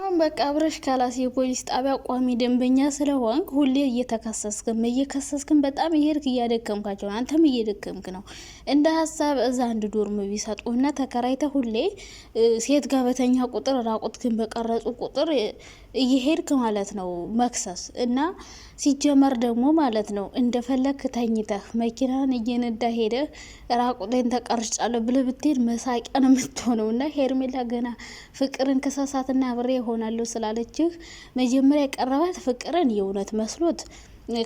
አሁን በቃ አብረሽ ካላስ የፖሊስ ጣቢያ ቋሚ ደንበኛ ስለሆንክ ሁሌ እየከሰስክም በጣም እየሄድክ እያደከምካቸው ነው። አንተም እየደከምክ ነው። እንደ ሀሳብ እዛ አንድ ዶርም ቢሰጡና ተከራይተ ሁሌ ሴት ጋር በተኛ ቁጥር ራቁትክን በቀረጹ ቁጥር እየሄድክ ማለት ነው መክሰስ እና ሲጀመር ደግሞ ማለት ነው እንደፈለክ ተኝተህ መኪናን እየነዳ ሄደህ ራቁቴን ተቀርጫለሁ ብለህ ብትሄድ መሳቂያ ነው የምትሆነው። እና ሄርሜላ ገና ፍቅርን ከሳሳትና አብሬ ሆናለሁ ስላለችህ መጀመሪያ የቀረባት ፍቅርን የእውነት መስሎት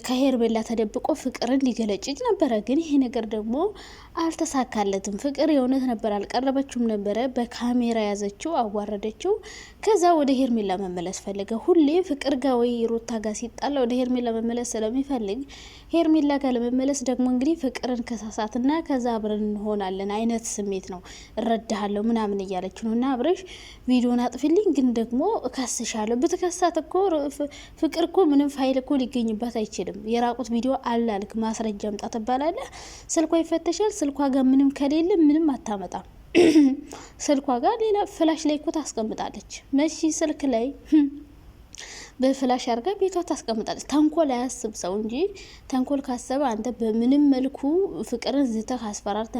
ከሄርሜላ ተደብቆ ፍቅርን ሊገለጭጭ ነበረ። ግን ይሄ ነገር ደግሞ አልተሳካለትም። ፍቅር የእውነት ነበር አልቀረበችውም ነበረ። በካሜራ ያዘችው፣ አዋረደችው። ከዛ ወደ ሄርሜላ መመለስ ፈለገ። ሁሌ ፍቅር ጋር ወይ ሩታ ጋር ሲጣላ ወደ ሄርሜላ መመለስ ስለሚፈልግ ሄርሜላ ጋር ለመመለስ ደግሞ እንግዲህ ፍቅርን ከሳሳትና ከዛ አብረን እንሆናለን አይነት ስሜት ነው እረዳሃለሁ ምናምን እያለች ነው። እና አብረሽ ቪዲዮን አጥፊልኝ ግን ደግሞ እከስሻለሁ። ብትከሳት እኮ ፍቅር እኮ ምንም ፋይል እኮ ሊገኝባት አይችልም። የራቁት ቪዲዮ አላልክ ማስረጃ አምጣ ትባላለህ። ስልኳ ይፈተሻል። ስልኳ ጋር ምንም ከሌለ ምንም አታመጣም። ስልኳ ጋር ሌላ ፍላሽ ላይ እኮ ታስቀምጣለች። መቼ ስልክ ላይ በፍላሽ አርጋ ቤቷ ታስቀምጣለች። ተንኮል አያስብ ሰው እንጂ ተንኮል ካሰበ አንተ በምንም መልኩ ፍቅርን ዝተህ አስፈራርተ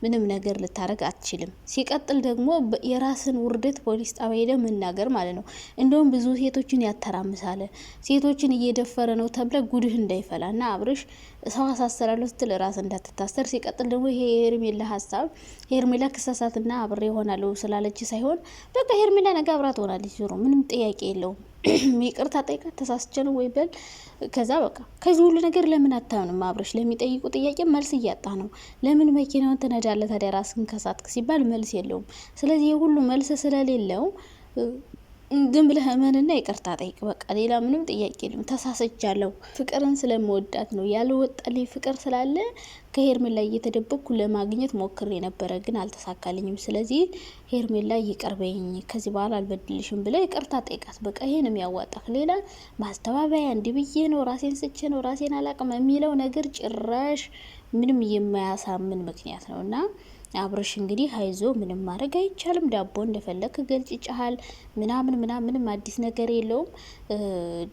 ምንም ነገር ልታረግ አትችልም። ሲቀጥል ደግሞ የራስን ውርደት ፖሊስ ጣቢያ ሄደ መናገር ማለት ነው። እንደውም ብዙ ሴቶችን ያተራምሳለ። ሴቶችን እየደፈረ ነው ተብለ ጉድህ እንዳይፈላ እና አብርሽ ሰው አሳሰራለሁ ስትል ራስ እንዳትታሰር። ሲቀጥል ደግሞ ይሄ የሄርሜላ ሀሳብ ሄርሜላ ክሰሳትና አብሬ ሆናለሁ ስላለች ሳይሆን በቃ ሄርሜላ ነገ አብራ ትሆናለች። ዞሮ ምንም ጥያቄ የለውም። ይቅርታ ጠይቃት ተሳስቼ ነው ወይ በል። ከዛ በቃ ከዚህ ሁሉ ነገር ለምን አታምንም? አብረሽ ለሚጠይቁ ጥያቄ መልስ እያጣ ነው። ለምን መኪናውን ትነዳለህ ታዲያ ራስን ከሳትክ ሲባል መልስ የለውም። ስለዚህ የሁሉ መልስ ስለሌለው ዝም ብለህ እመንና ይቅርታ ጠይቅ። በቃ ሌላ ምንም ጥያቄ የለም። ተሳስቻለሁ ፍቅርን ስለምወዳት ነው ያልወጣልኝ ፍቅር ስላለ ከሄርሜላ እየተደበቅኩ ለማግኘት ሞክሬ ነበረ ግን አልተሳካልኝም። ስለዚህ ሄርሜላ ይቅርበኝ ከዚህ በኋላ አልበድልሽም ብለ ይቅርታ ጠይቃት። በቃ ይሄንም ያዋጣክ። ሌላ ማስተባበያ እንዲህ ብዬ ነው ራሴን ስቼ ነው ራሴን አላቅም የሚለው ነገር ጭራሽ ምንም የማያሳምን ምክንያት ነው። እና አብረሽ እንግዲህ ሀይዞ ምንም ማድረግ አይቻልም። ዳቦ እንደፈለክ ገልጭጫሃል ምንም አዲስ ነገር የለውም።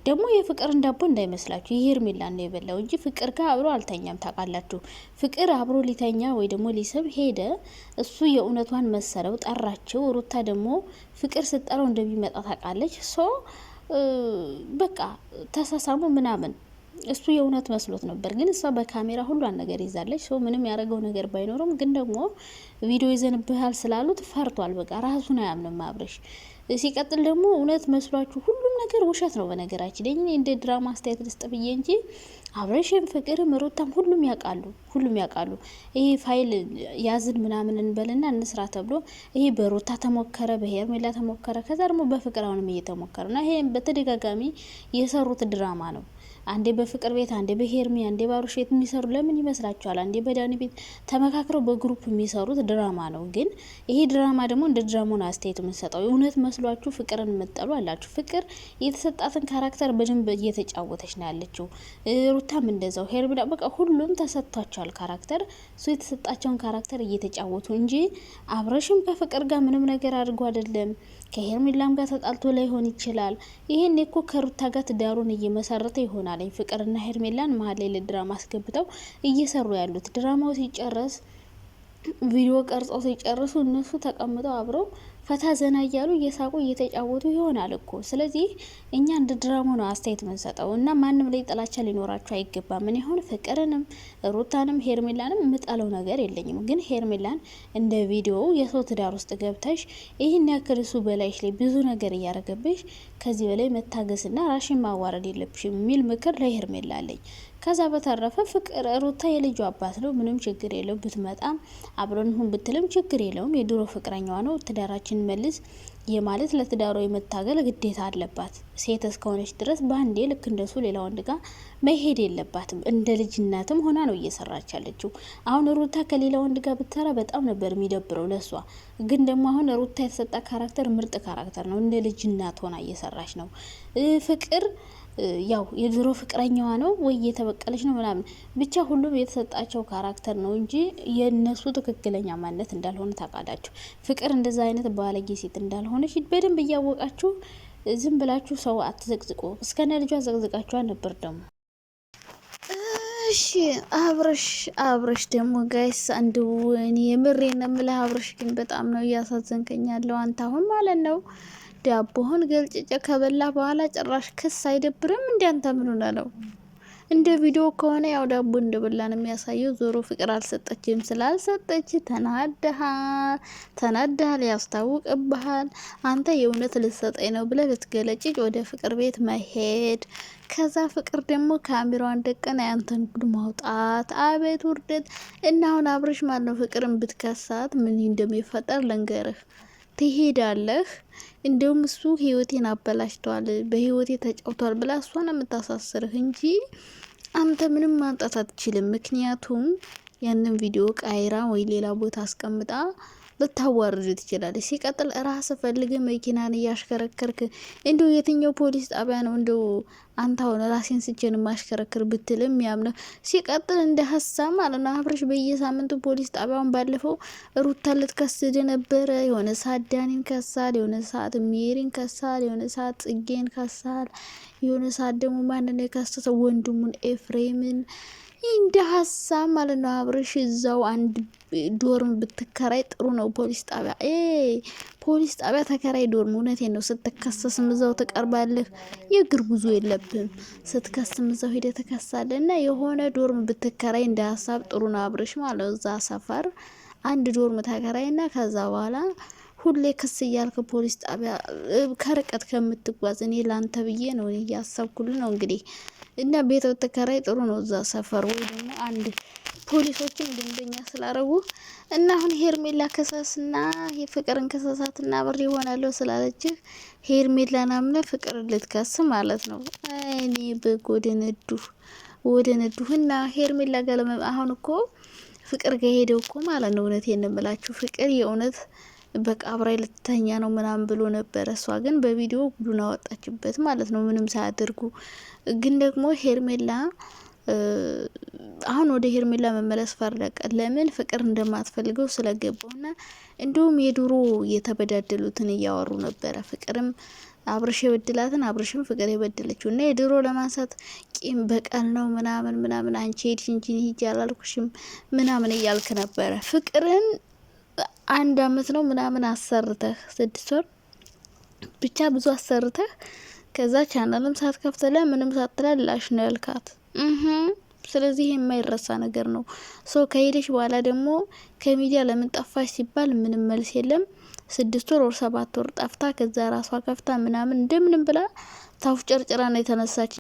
ደግሞ የፍቅርን ዳቦ እንዳይመስላችሁ የሄርሜላ ነው የበላው እንጂ ፍቅር ጋር አብሮ አልተኛም። ታውቃላችሁ ፍቅር አብሮ ሊተኛ ወይ ደግሞ ሊስብ ሄደ። እሱ የእውነቷን መሰለው ጠራቸው። ሩታ ደግሞ ፍቅር ስጠራው እንደሚመጣ ታውቃለች። በቃ ተሳሳሙ ምናምን እሱ የእውነት መስሎት ነበር። ግን እሷ በካሜራ ሁሉን ነገር ይዛለች። ሰው ምንም ያደረገው ነገር ባይኖርም ግን ደግሞ ቪዲዮ ይዘንብሃል ስላሉት ፈርቷል። በቃ ራሱን አያምንም አብረሽ። ሲቀጥል ደግሞ እውነት መስሏችሁ ሁሉም ነገር ውሸት ነው። በነገራችን እኔ እንደ ድራማ አስተያየት ልስጥ ብዬ እንጂ አብረሽም ፍቅርም ሩታም ሁሉም ያውቃሉ። ይሄ ፋይል ያዝን ምናምን እንበልና እንስራ ተብሎ ይሄ በሩታ ተሞከረ፣ በሄርሜላ ተሞከረ፣ ከዛ ደግሞ በፍቅር አሁንም እየተሞከረ ነው። ይሄ በተደጋጋሚ የሰሩት ድራማ ነው። አንዴ በፍቅር ቤት፣ አንዴ በሄርሚ፣ አንዴ ባሩሽ ቤት የሚሰሩ ለምን ይመስላችኋል? አንዴ በዳኒ ቤት ተመካክረው በግሩፕ የሚሰሩት ድራማ ነው። ግን ይሄ ድራማ ደግሞ እንደ ድራማው ነው አስተያየት የምንሰጠው። እውነት መስሏችሁ ፍቅርን የምትጠሉ አላችሁ። ፍቅር የተሰጣትን ካራክተር በደንብ እየተጫወተች ነው ያለችው። ሩታም እንደዛው፣ ሄርሜላ በቃ ሁሉም ተሰጥቷቸዋል ካራክተር። እሱ የተሰጣቸውን ካራክተር እየተጫወቱ እንጂ አብረሽም ከፍቅር ጋር ምንም ነገር አድርጎ አይደለም። ከሄርሜላም ጋር ተጣልቶ ላይሆን ይችላል። ይሄን እኮ ከሩታ ጋር ትዳሩን እየመሰረተ ይሆናል። ፍቅርና ሄርሜላን መሀል ላይ ለድራማ አስገብተው እየሰሩ ያሉት። ድራማው ሲጨረስ ቪዲዮ ቀርጸው ሲጨርሱ እነሱ ተቀምጠው አብረው ፈታ ዘና እያሉ እየሳቁ እየተጫወቱ ይሆናል እኮ። ስለዚህ እኛ እንደ ድራማ ነው አስተያየት መንሰጠው እና ማንም ላይ ጥላቻ ሊኖራቸው አይገባም። ምን ይሁን ፍቅርንም ሩታንም ሄርሜላንም የምጣለው ነገር የለኝም። ግን ሄርሜላን እንደ ቪዲዮ የሰው ትዳር ውስጥ ገብተሽ ይህን ያክል እሱ በላይሽ ላይ ብዙ ነገር እያረገብሽ ከዚህ በላይ መታገስና ራሽን ማዋረድ የለብሽም የሚል ምክር ለሄርሜላ አለኝ። ከዛ በተረፈ ፍቅር ሩታ የልጁ አባት ነው። ምንም ችግር የለው። ብትመጣም አብረን ሁን ብትልም ችግር የለውም። የድሮ ፍቅረኛዋ ነው። ትዳራችን መልስ የማለት ለትዳሯ የመታገል ግዴታ አለባት። ሴት እስከሆነች ድረስ በአንዴ ልክ እንደሱ ሌላ ወንድ ጋር መሄድ የለባትም። እንደ ልጅናትም ሆና ነው እየሰራች ያለችው። አሁን ሩታ ከሌላ ወንድ ጋር ብትሰራ በጣም ነበር የሚደብረው ለሷ። ግን ደግሞ አሁን ሩታ የተሰጣ ካራክተር ምርጥ ካራክተር ነው። እንደ ልጅናት ሆና እየሰራች ነው። ፍቅር ያው የድሮ ፍቅረኛዋ ነው ወይ እየተበቀለች ነው ምናምን ብቻ ሁሉም የተሰጣቸው ካራክተር ነው እንጂ የነሱ ትክክለኛ ማንነት እንዳልሆነ ታውቃላችሁ። ፍቅር እንደዛ አይነት ባለጌ ሴት እንዳልሆነች በደንብ እያወቃችሁ ዝም ብላችሁ ሰው አትዘቅዝቁ። እስከነ ልጇ ዘቅዝቃችኋ ነበር ደግሞ። እሺ አብረሽ ደግሞ ጋይስ አንድ ወኔ የምሬን ነው የምልህ። አብረሽ ግን በጣም ነው እያሳዘንከኝ ያለው አንተ አሁን ማለት ነው። ዳቦህን ገልጭጨ ከበላ በኋላ ጭራሽ ክስ አይደብርም? እንደ አንተ ምን ሆነ ነው? እንደ ቪዲዮ ከሆነ ያው ዳቦ እንደበላ ነው የሚያሳየው። ዞሮ ፍቅር አልሰጠችም። ስላልሰጠች ተናደሃል፣ ያስታውቅብሃል። አንተ የእውነት ልትሰጠኝ ነው ብለህ ልትገለጭጭ ወደ ፍቅር ቤት መሄድ፣ ከዛ ፍቅር ደግሞ ካሜራዋን ደቀን ያንተን ጉድ ማውጣት። አቤት ውርደት! እና አሁን አብረሽ ማለት ነው ፍቅርን ብትከሳት ምን እንደሚፈጠር ልንገርህ። ትሄዳለህ። እንደውም እሱ ህይወቴን አበላሽተዋል፣ በህይወቴ ተጫውቷል ብላ እሷን የምታሳስርህ እንጂ አንተ ምንም ማንጣት አትችልም። ምክንያቱም ያንን ቪዲዮ ቃይራ ወይ ሌላ ቦታ አስቀምጣ ልታዋርድ ትችላለች። ሲቀጥል ራስ ፈልግ መኪናን እያሽከረከርክ እንደው የትኛው ፖሊስ ጣቢያ ነው እንደው አንተ አሁን ራሴን ስቼን ማሽከረክር ብትልም ያምነው። ሲቀጥል እንደ ሀሳብ ማለት ነው አብረሽ በየሳምንቱ ፖሊስ ጣቢያውን ባለፈው ሩታ ልትከስድ ነበረ። የሆነ ሰዓት ዳኒን ከሳል፣ የሆነ ሰዓት ሜሪን ከሳል፣ የሆነ ሰዓት ጽጌን ከሳል፣ የሆነ ሰዓት ደግሞ ማንን የከሰሰ ወንድሙን ኤፍሬምን እንደ ሀሳብ ማለት ነው። አብረሽ እዛው አንድ ዶርም ብትከራይ ጥሩ ነው። ፖሊስ ጣቢያ ተከራይ ዶርም። እውነቴን ነው። ስትከሰስም እዛው ትቀርባለህ። የእግር ጉዞ የለብም። ስትከስም እዛው ሄደ ትከሳለህ። እና የሆነ ዶርም ብትከራይ እንደ ሀሳብ ጥሩ ነው አብረሽ ማለት ነው። እዛ ሰፈር አንድ ዶርም ተከራይ እና ከዛ በኋላ ሁሌ ክስ እያልክ ፖሊስ ጣቢያ ከርቀት ከምትጓዝ እኔ ላንተ ብዬ ነው እያሰብኩል ነው እንግዲህ። እና ቤት ተከራይ ጥሩ ነው እዛ ሰፈር። ወይ ደግሞ አንድ ፖሊሶችን ድንገኛ ስላረጉ እና አሁን ሄርሜላ ከሰስና የፍቅርን ከሰሳትና ብር ይሆናለሁ ስላለችህ ሄርሜላን አምነ ፍቅር ልትከስ ማለት ነው። እኔ በጎደ ነዱህና ሄርሜላ ጋር አሁን እኮ ፍቅር ጋር ሄደው እኮ ማለት ነው። እውነቴን ነው የምላችሁ ፍቅር የእውነት በቃ አብራይ ልትተኛ ነው ምናምን ብሎ ነበረ። እሷ ግን በቪዲዮ ጉዱን አወጣችበት ማለት ነው ምንም ሳያደርጉ። ግን ደግሞ ሄርሜላ አሁን ወደ ሄርሜላ መመለስ ፈረቀ። ለምን ፍቅር እንደማትፈልገው ስለገባውና እንዲሁም የድሮ የተበዳደሉትን እያወሩ ነበረ። ፍቅርም አብርሽ የበድላትን አብርሽም ፍቅር የበደለችው እና የድሮ ለማንሳት ቂም በቀል ነው ምናምን አንቺ ሄድሽ እንጂ ሂጅ አላልኩሽም ምናምን እያልክ ነበረ። ፍቅርን 1 አመት ነው ምናምን አሰርተህ 6 ወር ብቻ ብዙ አሰርተህ ከዛ ቻናልም ሳትከፍተለ ምንም ሳትላላሽ ነው ያልካት። ስለዚህ የማይረሳ ነገር ነው። ከሄደሽ በኋላ ደግሞ ከሚዲያ ለምን ጠፋሽ ሲባል ምንም መልስ የለም። 6 ወር 7 ወር ጠፍታ ከዛ ራሷ ከፍታ ምናምን እንደምንም ብላ ታፍ ጨርጭራ ነው የተነሳች።